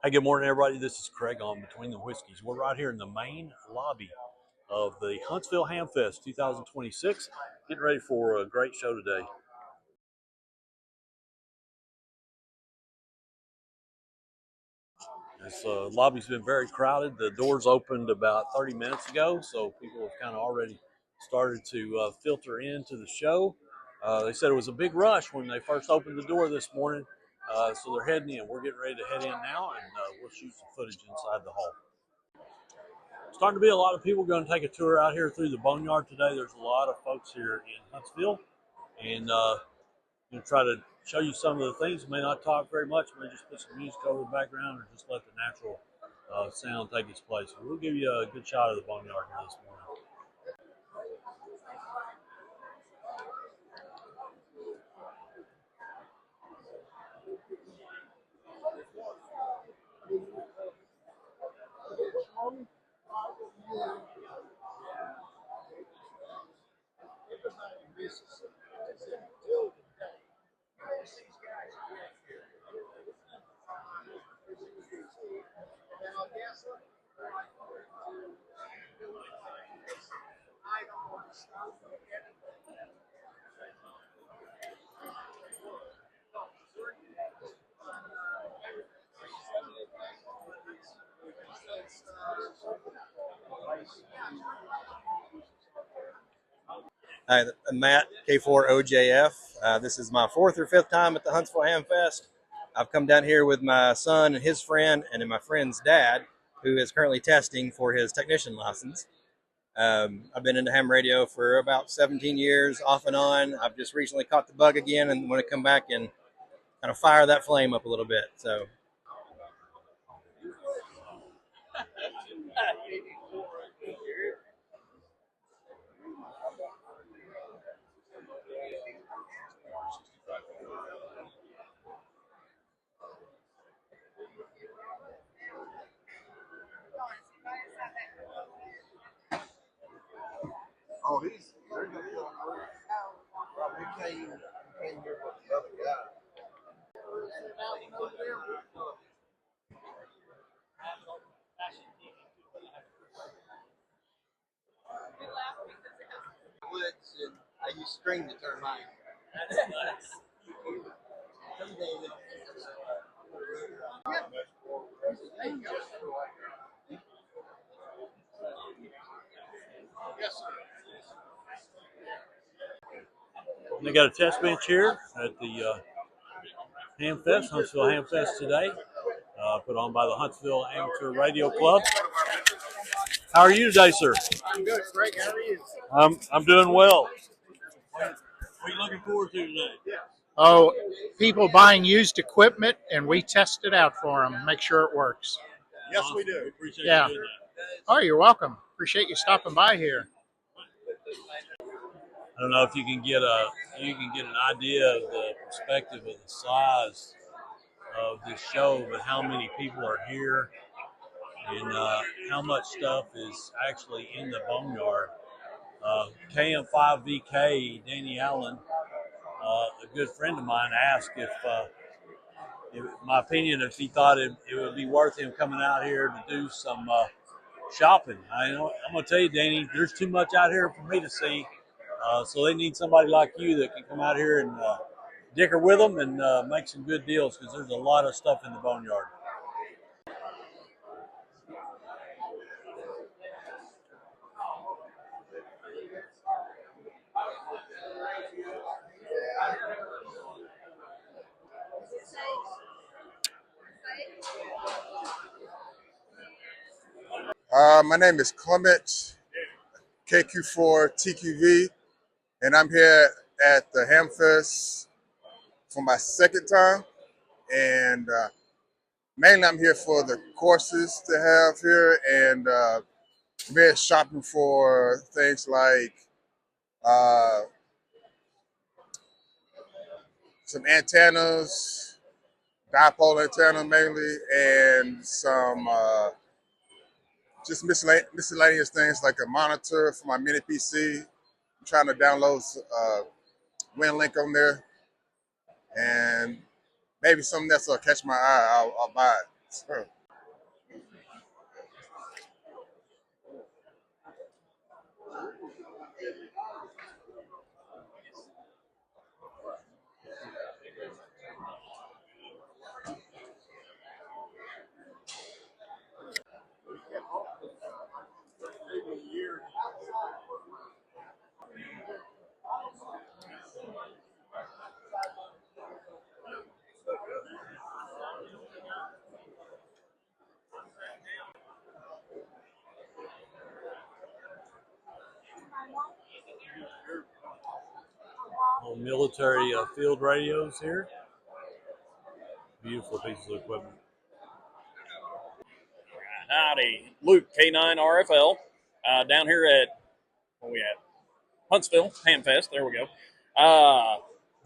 Hey, good morning, everybody. This is Craig on Between the Whiskeys. We're right here in the main lobby of the Huntsville Hamfest 2026. Getting ready for a great show today. This lobby's been very crowded. The doors opened about 30 minutes ago, so people have kind of already started to filter into the show. They said it was a big rush when they first opened the door this morning, so they're heading in. We're getting ready to head in now, and we'll shoot some footage inside the hall. Starting to be a lot of people going to take a tour out here through the Boneyard today. There's a lot of folks here in Huntsville, and going to try to show you some of the things. May not talk very much, may just put some music over the background, or just let the natural sound take its place. We'll give you a good shot of the Boneyard here this morning. Hi, I'm Matt, K4OJF. This is my fourth or fifth time at the Huntsville Hamfest. I've come down here with my son and his friend, and then my friend's dad, who is currently testing for his technician license. I've been into ham radio for about 17 years, off and on. I've just recently caught the bug again and want to come back and kind of fire that flame up a little bit. So. Oh, he's there. He came here with the other guy. Woods and I use string to turn mine. That's nuts. They got a test bench here at the Hamfest, Huntsville Hamfest today, put on by the Huntsville Amateur Radio Club. How are you today, sir? I'm good, Greg. How are you? I'm doing well. What are you looking forward to today? Oh, people buying used equipment, and we test it out for them, make sure it works. Yes, we do. Appreciate Yeah. you doing that. Oh, you're welcome. Appreciate you stopping by here. I don't know if you can get an idea of the perspective of the size of this show, but how many people are here and how much stuff is actually in the Boneyard. KM5VK, Danny Allen, a good friend of mine, asked if my opinion, if he thought it would be worth him coming out here to do some shopping. I'm going to tell you, Danny, there's too much out here for me to see. So they need somebody like you that can come out here and dicker with them and make some good deals, because there's a lot of stuff in the Boneyard. My name is Clement, KQ4TQV, and I'm here at the Hamfest for my second time. And mainly I'm here for the courses to have here, and we're shopping for things like some antennas, dipole antenna mainly, and some just miscellaneous things like a monitor for my mini PC. I'm trying to download WinLink on there, and maybe something that's will catch my eye. I'll buy it. So, Little military field radios here. Beautiful pieces of equipment. Howdy, Luke K9 RFL, down here at, where we at? Huntsville Hamfest. There we go.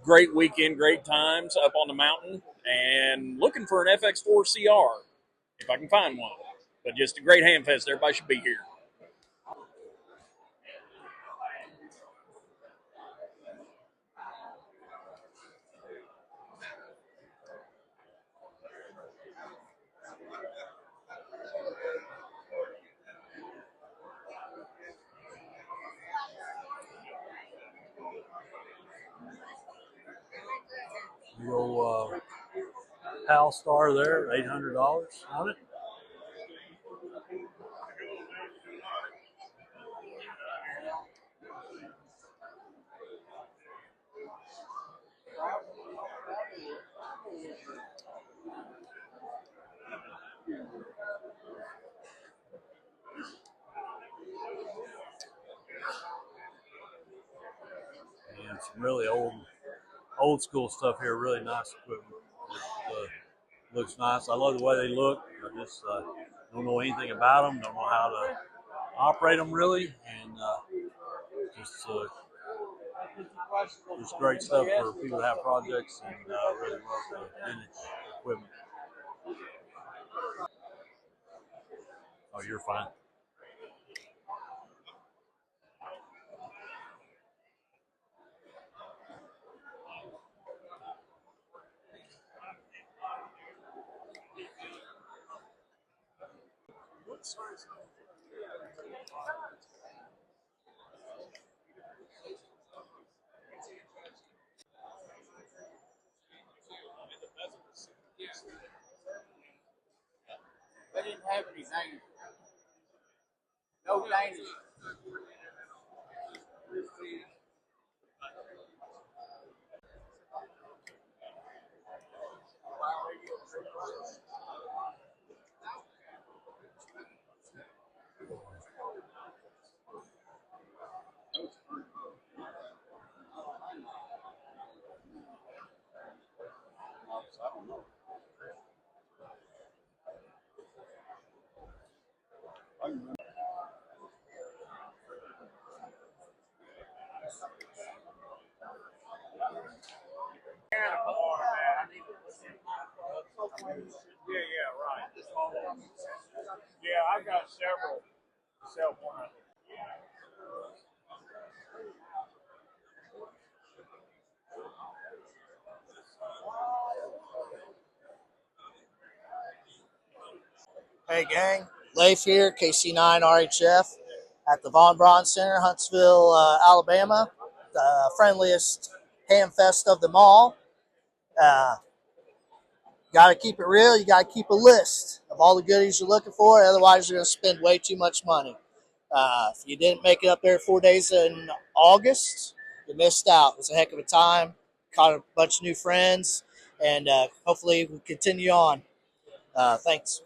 Great weekend, great times up on the mountain, and looking for an FX4 CR if I can find one. But just a great Hamfest. Everybody should be here. Little PAL Star there, $800 on it. And some really old school stuff here. Really nice equipment. It looks nice. I love the way they look. I just don't know anything about them. Don't know how to operate them really, and just great stuff for people that have projects and really love the vintage equipment. Oh, you're fine. They didn't have any names. No names. Yeah, right. Yeah, I've got several cell phone. Hey gang, Leif here, KC9 RHF at the Von Braun Center, Huntsville, Alabama, the friendliest ham fest of them all. Got to keep it real. You got to keep a list of all the goodies you're looking for. Otherwise, you're going to spend way too much money. If you didn't make it up there 4 days in August, you missed out. It was a heck of a time. Caught a bunch of new friends, and hopefully we'll continue on. Thanks.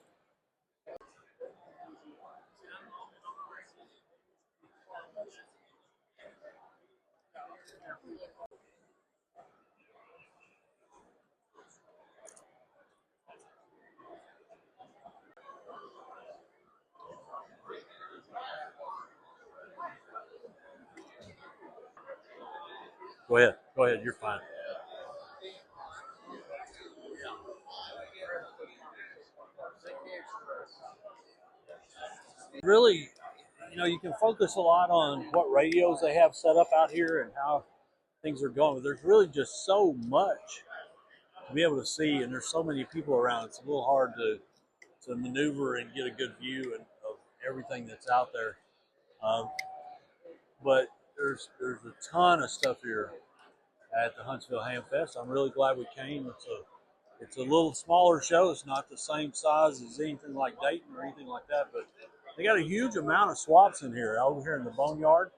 Go ahead, you're fine. Really, you can focus a lot on what radios they have set up out here and how things are going. But there's really just so much to be able to see, and there's so many people around. It's a little hard to to maneuver and get a good view of everything that's out there. But there's a ton of stuff here at the Huntsville Hamfest. I'm really glad we came. It's a little smaller show. It's not the same size as anything like Dayton or anything like that, but they got a huge amount of swaps in here. Over here in the Boneyard,